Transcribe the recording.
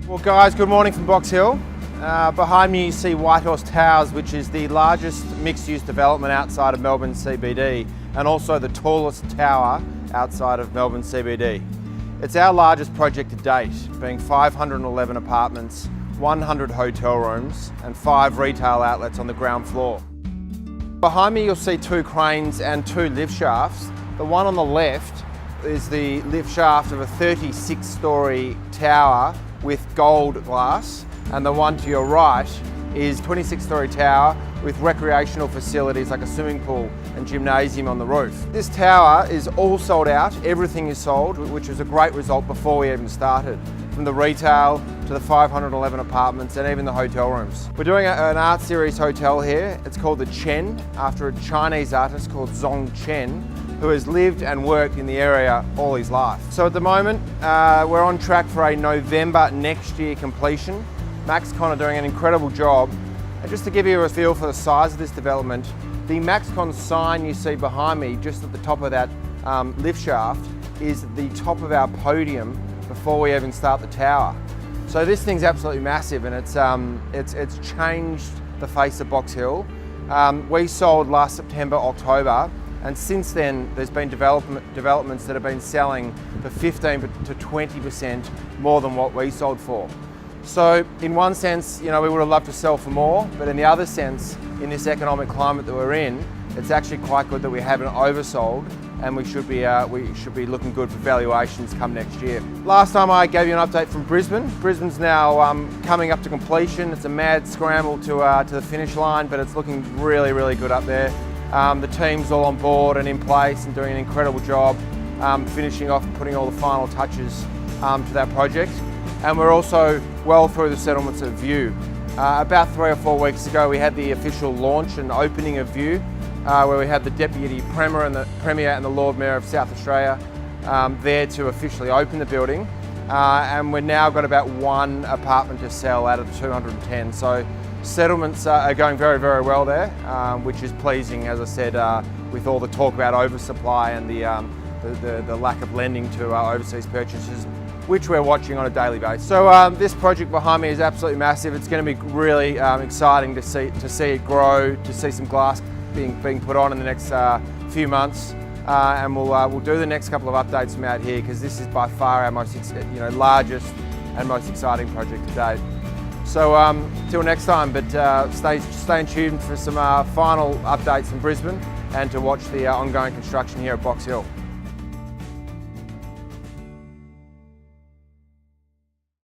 Well guys, good morning from Box Hill. Behind me you see Whitehorse Towers, which is the largest mixed-use development outside of Melbourne CBD and also the tallest tower outside of Melbourne CBD. It's our largest project to date, being 511 apartments, 100 hotel rooms and 5 retail outlets on the ground floor. Behind me you'll see 2 cranes and 2 lift shafts. The one on the left is the lift shaft of a 36-storey tower with gold glass, and the one to your right is a 26-storey tower with recreational facilities like a swimming pool and gymnasium on the roof. This tower is all sold out, everything is sold, which was a great result before we even started. From the retail to the 511 apartments and even the hotel rooms. We're doing an art series hotel here. It's called the Chen, after a Chinese artist called Zhong Chen, who has lived and worked in the area all his life. So at the moment, we're on track for a November next year completion. Maxcon are doing an incredible job. And just to give you a feel for the size of this development, the Maxcon sign you see behind me, just at the top of that lift shaft, is the top of our podium before we even start the tower. So this thing's absolutely massive, and it's changed the face of Box Hill. We sold last September, October, and since then there's been developments that have been selling for 15 to 20% more than what we sold for. So in one sense, you know, we would have loved to sell for more, but in the other sense, in this economic climate that we're in, it's actually quite good that we haven't oversold, and we should be looking good for valuations come next year. Last time I gave you an update from Brisbane. Brisbane's now coming up to completion. It's a mad scramble to the finish line, but it's looking really, really good up there. The team's all on board and in place and doing an incredible job, finishing off and putting all the final touches to that project. And we're also well through the settlements of View. About 3 or 4 weeks ago, we had the official launch and opening of View, where we had the Deputy Premier and the Lord Mayor of South Australia there to officially open the building. And we've now got about 1 apartment to sell out of the 210. So settlements are going very, very well there, which is pleasing, as I said, with all the talk about oversupply and the lack of lending to overseas purchases, which we're watching on a daily basis. So this project behind me is absolutely massive. It's going to be really exciting to see it grow, to see some glass being put on in the next few months, and we'll do the next couple of updates from out here, because this is by far our most largest and most exciting project to date. So till next time, but stay tuned for some final updates from Brisbane and to watch the ongoing construction here at Box Hill.